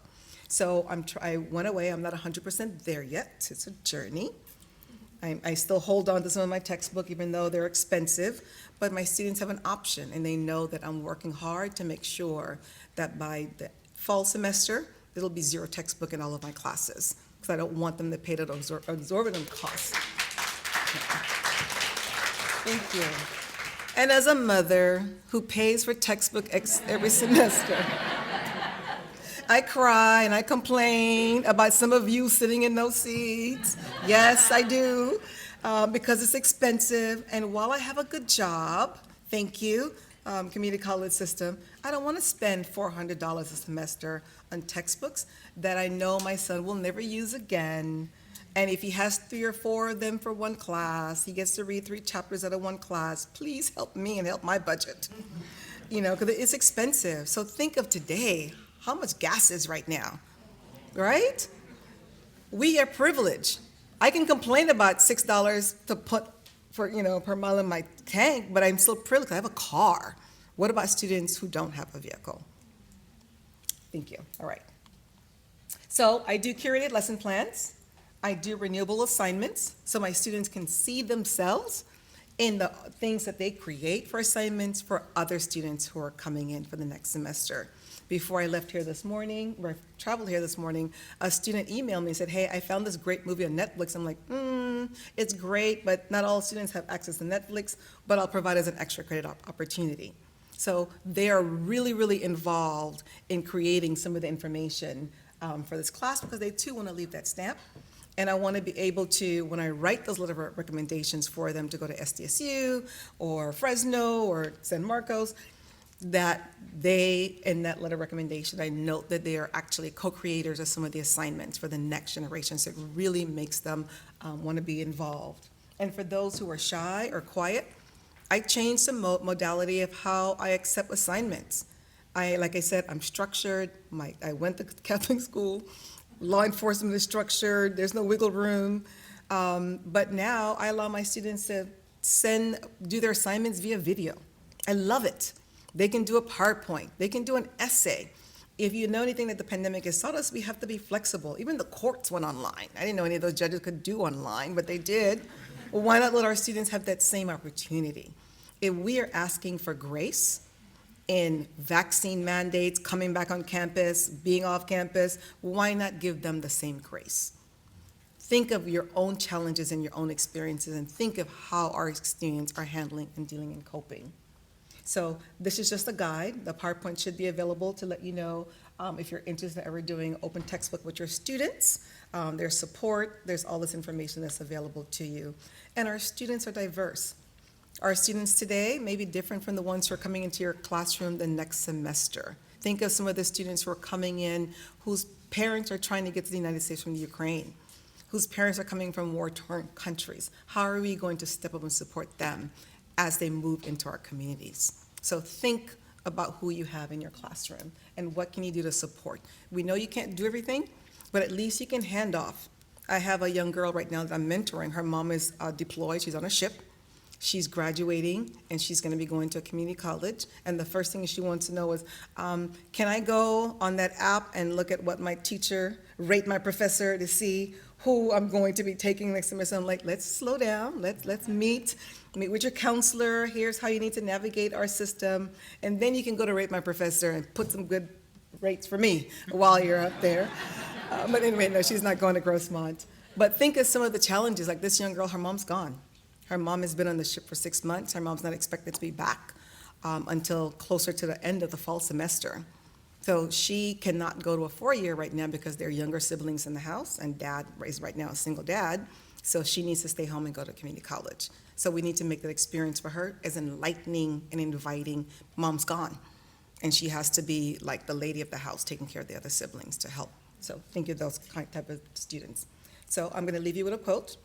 So I went away, I'm not 100% there yet, it's a journey. I still hold on to some of my textbook, even though they're expensive, but my students have an option, and they know that I'm working hard to make sure that by the fall semester, there'll be zero textbook in all of my classes, because I don't want them to pay that exorbitant cost. Thank you. And as a mother who pays for textbook every semester, I cry and I complain about some of you sitting in those seats. Yes, I do, because it's expensive. And while I have a good job, thank you, community college system, I don't want to spend $400 a semester on textbooks that I know my son will never use again. And if he has 3 or 4 of them for one class, he gets to read 3 chapters out of one class. Please help me and help my budget, because it's expensive. So think of today, how much gas is right now, right? We are privileged. I can complain about $6 to put per mile in my tank, but I'm still privileged. I have a car. What about students who don't have a vehicle? Thank you. All right. So I do curated lesson plans. I do renewable assignments so my students can see themselves in the things that they create for assignments for other students who are coming in for the next semester. Before I left here this morning, or traveled here this morning, a student emailed me and said, hey, I found this great movie on Netflix. I'm like, it's great, but not all students have access to Netflix, but I'll provide as an extra credit opportunity. So they are really, really involved in creating some of the information for this class because they too want to leave that stamp. And I want to be able to, when I write those letter of recommendations for them to go to SDSU or Fresno or San Marcos, that they, in that letter of recommendation, I note that they are actually co-creators of some of the assignments for the next generation. So it really makes them want to be involved. And for those who are shy or quiet, I changed the modality of how I accept assignments. Like I said, I'm structured. I went to Catholic school. Law enforcement is structured. There's no wiggle room. But now I allow my students to do their assignments via video. I love it. They can do a PowerPoint. They can do an essay. If you know anything that the pandemic has taught us, we have to be flexible. Even the courts went online. I didn't know any of those judges could do online, but they did. Well, why not let our students have that same opportunity? If we are asking for grace in vaccine mandates, coming back on campus, being off campus, why not give them the same grace? Think of your own challenges and your own experiences and think of how our students are handling and dealing and coping. So this is just a guide. The PowerPoint should be available to let you know if you're interested in ever doing open textbook with your students. There's support, there's all this information that's available to you. And our students are diverse. Our students today may be different from the ones who are coming into your classroom the next semester. Think of some of the students who are coming in whose parents are trying to get to the United States from the Ukraine, whose parents are coming from war-torn countries. How are we going to step up and support them as they move into our communities? So think about who you have in your classroom and what can you do to support. We know you can't do everything, but at least you can hand off. I have a young girl right now that I'm mentoring. Her mom is deployed. She's on a ship. She's graduating, and she's going to be going to a community college. And the first thing she wants to know is, can I go on that app and look at what my teacher, rate my professor to see who I'm going to be taking next semester? I'm like, let's slow down. Let's meet with your counselor. Here's how you need to navigate our system. And then you can go to rate my professor and put some good rates for me while you're up there. But anyway, no, she's not going to Grossmont. But think of some of the challenges. Like this young girl, her mom's gone. Her mom has been on the ship for 6 months. Her mom's not expected to be back until closer to the end of the fall semester. So she cannot go to a 4-year right now because there are younger siblings in the house, and dad is right now a single dad. So she needs to stay home and go to community college. So we need to make that experience for her as enlightening and inviting. Mom's gone, and she has to be like the lady of the house, taking care of the other siblings to help. So think of those type of students. So I'm going to leave you with a quote.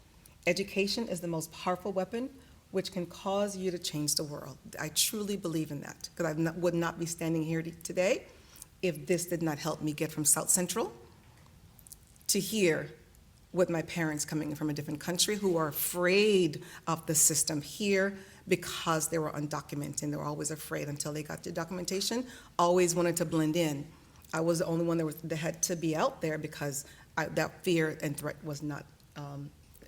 Education is the most powerful weapon which can cause you to change the world. I truly believe in that because I would not be standing here today if this did not help me get from South Central to here with my parents coming from a different country who are afraid of the system here because they were undocumented. They were always afraid until they got the documentation, always wanted to blend in. I was the only one that had to be out there because that fear and threat was not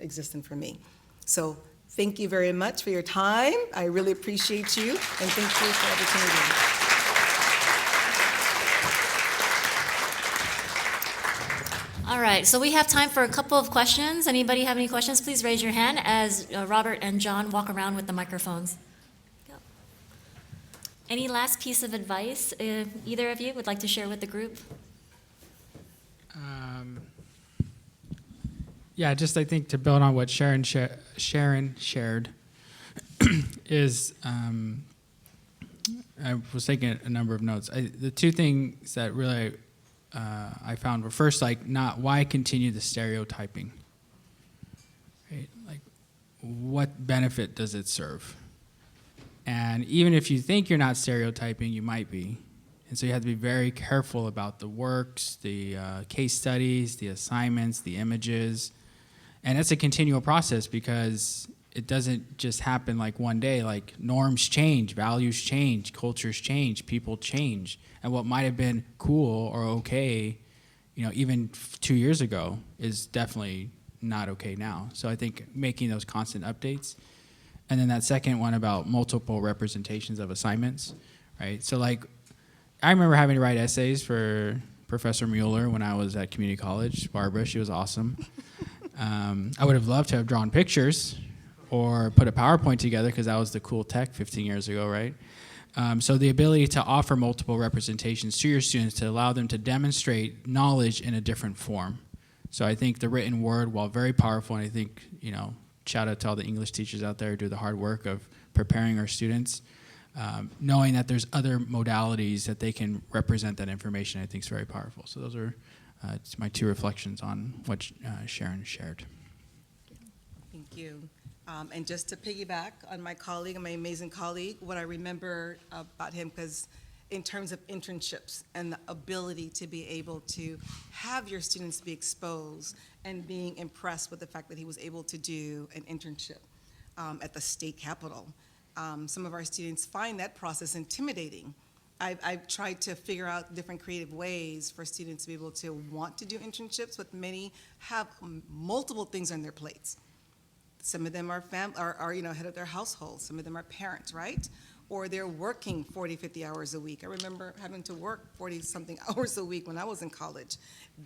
existent for me. So thank you very much for your time. I really appreciate you, and thank you for the opportunity. All right, so we have time for a couple of questions. Anybody have any questions? Please raise your hand as Robert and John walk around with the microphones. Go. Any last piece of advice either of you would like to share with the group? Yeah, just I think to build on what Sharon shared is I was taking a number of notes. The two things that really I found were first, like, not why continue the stereotyping, right? Like, what benefit does it serve? And even if you think you're not stereotyping, you might be. And so you have to be very careful about the works, the case studies, the assignments, the images. And it's a continual process because it doesn't just happen like one day. Like, norms change, values change, cultures change, people change. And what might have been cool or okay, even 2 years ago is definitely not okay now. So I think making those constant updates. And then that second one about multiple representations of assignments, right? So like, I remember having to write essays for Professor Mueller when I was at community college. Barbara, she was awesome. I would have loved to have drawn pictures or put a PowerPoint together because that was the cool tech 15 years ago, right? So the ability to offer multiple representations to your students to allow them to demonstrate knowledge in a different form. So I think the written word, while very powerful, and I think, shout out to all the English teachers out there who do the hard work of preparing our students, knowing that there's other modalities that they can represent that information, I think is very powerful. So those are my two reflections on what Sharon shared. Thank you. And just to piggyback on my colleague, my amazing colleague, what I remember about him, because in terms of internships and the ability to be able to have your students be exposed and being impressed with the fact that he was able to do an internship at the state capitol. Some of our students find that process intimidating. I've tried to figure out different creative ways for students to be able to want to do internships, but many have multiple things on their plates. Some of them are head of their household. Some of them are parents, right? Or they're working 40, 50 hours a week. I remember having to work 40-something hours a week when I was in college.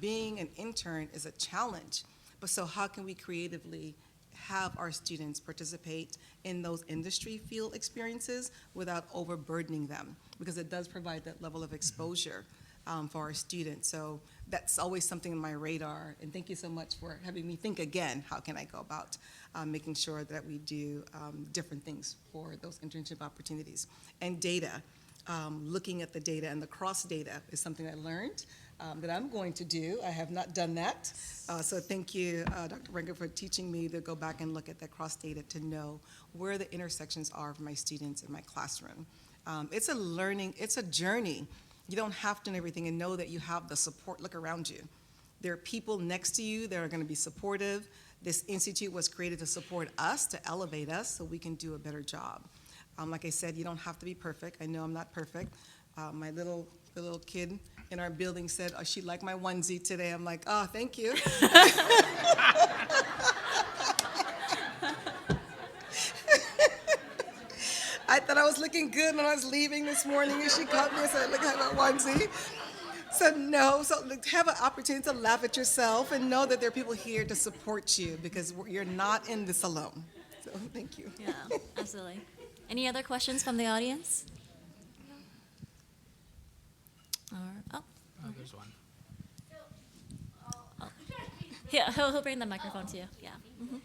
Being an intern is a challenge. But so how can we creatively have our students participate in those industry field experiences without overburdening them? Because it does provide that level of exposure for our students. So that's always something on my radar. And thank you so much for having me think again, how can I go about making sure that we do different things for those internship opportunities. And data, looking at the data and the cross data is something I learned that I'm going to do. I have not done that. So thank you, Dr. Franco, for teaching me to go back and look at that cross data to know where the intersections are for my students in my classroom. It's a learning, it's a journey. You don't have to know everything, and know that you have the support. Look around you. There are people next to you that are going to be supportive. This institute was created to support us, to elevate us, so we can do a better job. Like I said, you don't have to be perfect. I know I'm not perfect. My little kid in our building said, oh, she liked my onesie today. I'm like, oh, thank you. I thought I was looking good when I was leaving this morning, and she caught me and said, look at my onesie. So have an opportunity to laugh at yourself and know that there are people here to support you, because you're not in this alone. So thank you. Yeah, absolutely. Any other questions from the audience? There's one. Yeah, he'll bring the microphone to you. Yeah. Mm-hmm.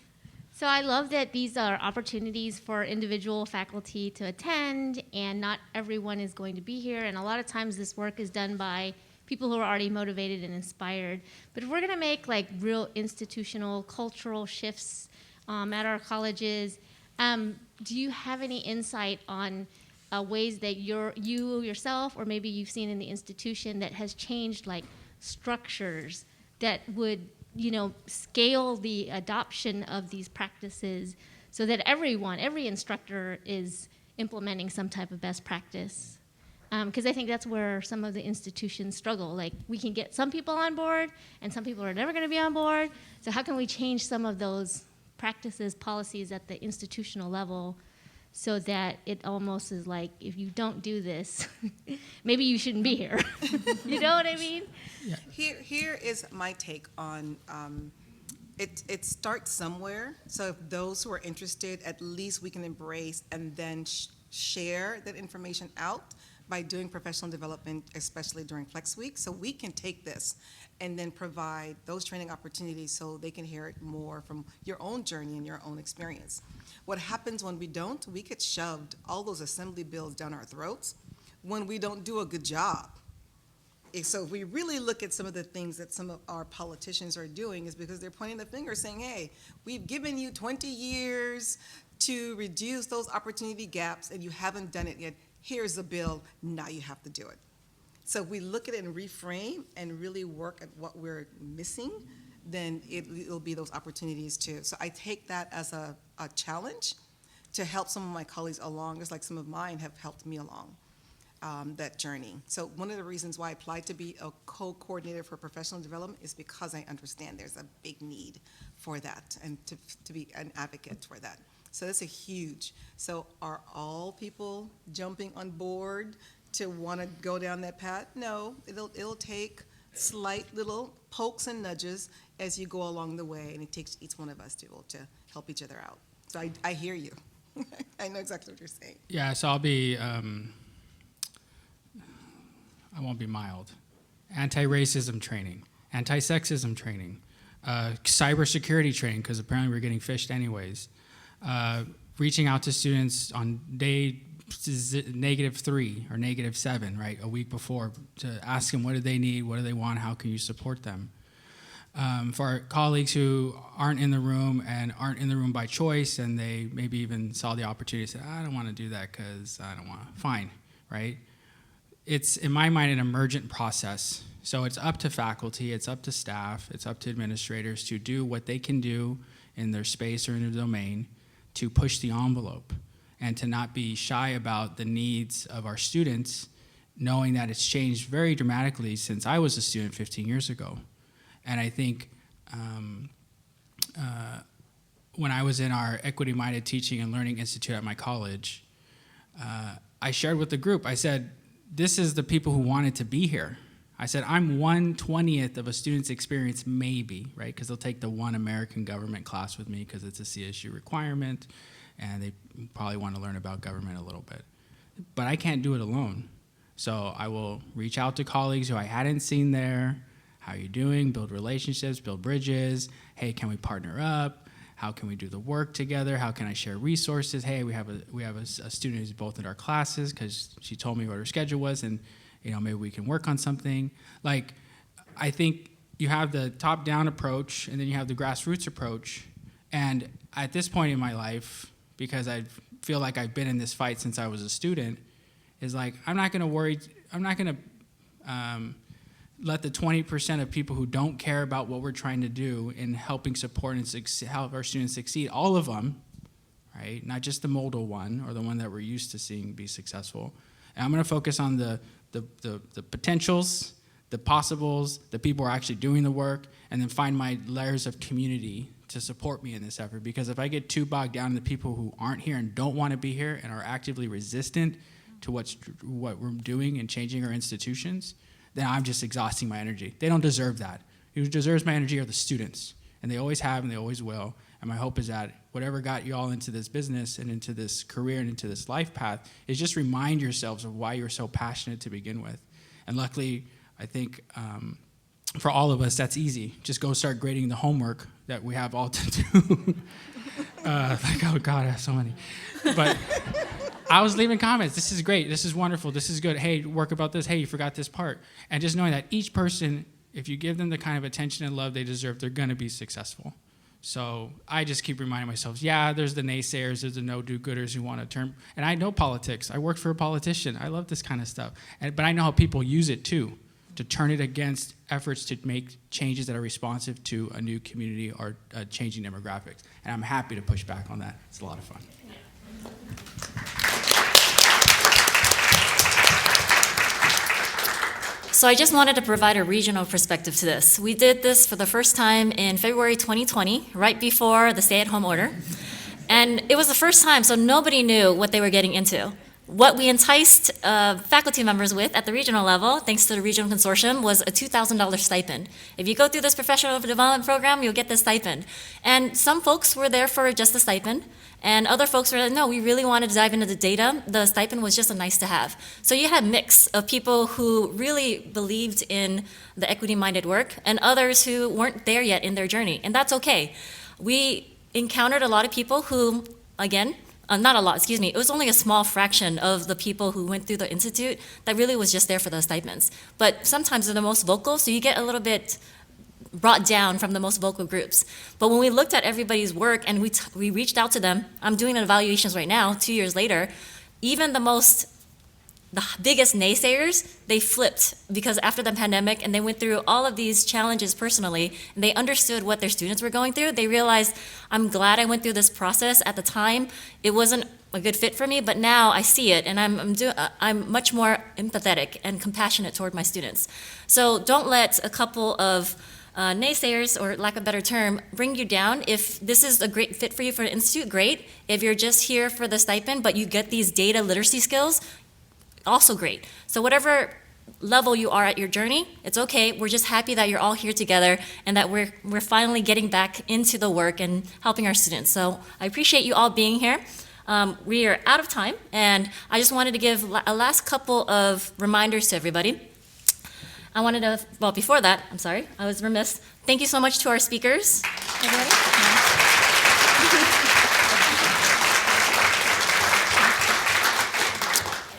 So I love that these are opportunities for individual faculty to attend, and not everyone is going to be here. And a lot of times this work is done by people who are already motivated and inspired. But if we're going to make like real institutional, cultural shifts at our colleges, do you have any insight on ways that you yourself, or maybe you've seen in the institution, that has changed like structures that would scale the adoption of these practices so that every instructor is implementing some type of best practice? Because I think that's where some of the institutions struggle. Like, we can get some people on board, and some people are never going to be on board. So how can we change some of those practices, policies at the institutional level, so that it almost is like, if you don't do this, maybe you shouldn't be here. You know what I mean? Yeah. Here is my take on it starts somewhere. So if those who are interested, at least we can embrace and then share that information out by doing professional development, especially during Flex Week. So we can take this and then provide those training opportunities so they can hear it more from your own journey and your own experience. What happens when we don't? We get shoved all those assembly bills down our throats when we don't do a good job. So if we really look at some of the things that some of our politicians are doing, is because they're pointing the finger saying, hey, we've given you 20 years to reduce those opportunity gaps and you haven't done it yet. Here's the bill, now you have to do it. So if we look at it and reframe and really work at what we're missing, then it'll be those opportunities too. So I take that as a challenge to help some of my colleagues along, just like some of mine have helped me along that journey. So one of the reasons why I applied to be a co-coordinator for professional development is because I understand there's a big need for that, and to be an advocate for that. So that's a huge. So are all people jumping on board to want to go down that path? No, it'll take slight little pokes and nudges as you go along the way, and it takes each one of us to help each other out. So I hear you. I know exactly what you're saying. Yeah, so I'll be, I won't be mild. Anti-racism training, anti-sexism training, cybersecurity training, because apparently we're getting phished anyways. Reaching out to students on day -3 or -7, right, a week before, to ask them what do they need, what do they want, how can you support them. For our colleagues who aren't in the room and aren't in the room by choice, and they maybe even saw the opportunity to say, I don't want to do that because I don't want to, fine, right? It's, in my mind, an emergent process. So it's up to faculty, it's up to staff, it's up to administrators to do what they can do in their space or in their domain to push the envelope and to not be shy about the needs of our students, knowing that it's changed very dramatically since I was a student 15 years ago. And I think when I was in our Equity-Minded Teaching and Learning Institute at my college, I shared with the group, I said, this is the people who wanted to be here. I said, I'm 1/20th of a student's experience, maybe, right? Because they'll take the one American government class with me because it's a CSU requirement, and they probably want to learn about government a little bit. But I can't do it alone. So I will reach out to colleagues who I hadn't seen there. How are you doing? Build relationships, build bridges. Hey, can we partner up? How can we do the work together? How can I share resources? Hey, we have a student who's both in our classes because she told me what her schedule was, and maybe we can work on something. Like, I think you have the top-down approach, and then you have the grassroots approach. And at this point in my life, because I feel like I've been in this fight since I was a student, is like, I'm not going to worry. I'm not going to let the 20% of people who don't care about what we're trying to do in helping support and help our students succeed, all of them, right? Not just the modal one or the one that we're used to seeing be successful. And I'm going to focus on the potentials, the possibles, the people who are actually doing the work, and then find my layers of community to support me in this effort. Because if I get too bogged down in the people who aren't here and don't want to be here and are actively resistant to what we're doing and changing our institutions, then I'm just exhausting my energy. They don't deserve that. Who deserves my energy are the students, and they always have and they always will. And my hope is that whatever got you all into this business and into this career and into this life path is just remind yourselves of why you're so passionate to begin with. And luckily, I think for all of us, that's easy. Just go start grading the homework that we have all to do. Oh God, I have so many. But I was leaving comments. This is great. This is wonderful. This is good. Hey, work about this. Hey, you forgot this part. And just knowing that each person, if you give them the kind of attention and love they deserve, they're going to be successful. So I just keep reminding myself, yeah, there's the naysayers, there's the no-do-gooders who want to turn. And I know politics. I worked for a politician. I love this kind of stuff. But I know how people use it, too, to turn it against efforts to make changes that are responsive to a new community or changing demographics. And I'm happy to push back on that. It's a lot of fun. So I just wanted to provide a regional perspective to this. We did this for the first time in February 2020, right before the stay-at-home order. And it was the first time, so nobody knew what they were getting into. What we enticed faculty members with at the regional level, thanks to the regional consortium, was a $2,000 stipend. If you go through this professional development program, you'll get this stipend. And some folks were there for just the stipend, and other folks were like, no, we really wanted to dive into the data. The stipend was just a nice to have. So you had a mix of people who really believed in the equity-minded work and others who weren't there yet in their journey, and that's okay. We encountered a lot of people who, again, not a lot, excuse me, it was only a small fraction of the people who went through the institute that really was just there for the stipends. But sometimes they're the most vocal, so you get a little bit brought down from the most vocal groups. But when we looked at everybody's work and we reached out to them, I'm doing evaluations right now, 2 years later, even the biggest naysayers, they flipped because after the pandemic and they went through all of these challenges personally and they understood what their students were going through. They realized, I'm glad I went through this process at the time. It wasn't a good fit for me, but now I see it and I'm much more empathetic and compassionate toward my students. So don't let a couple of naysayers, or lack of a better term, bring you down. If this is a great fit for you for an institute, great. If you're just here for the stipend, but you get these data literacy skills, also great. So whatever level you are at your journey, it's okay. We're just happy that you're all here together and that we're finally getting back into the work and helping our students. So I appreciate you all being here. We are out of time, and I just wanted to give a last couple of reminders to everybody. I wanted to, well, before that, I'm sorry, I was remiss. Thank you so much to our speakers. Everybody?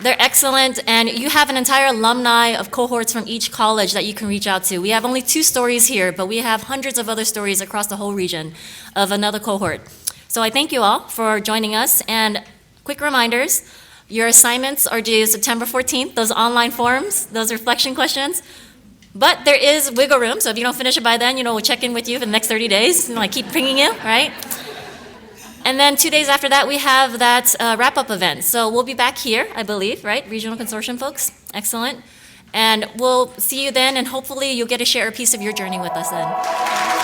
They're excellent, and you have an entire alumni of cohorts from each college that you can reach out to. We have only 2 stories here, but we have hundreds of other stories across the whole region of another cohort. So I thank you all for joining us, and quick reminders, your assignments are due September 14th, those online forms, those reflection questions. But there is wiggle room, so if you don't finish it by then, we'll check in with you for the next 30 days, and keep bringing you, right? And then 2 days after that, we have that wrap-up event. So we'll be back here, I believe, right? Regional Consortium folks, excellent. And we'll see you then, and hopefully you'll get to share a piece of your journey with us then.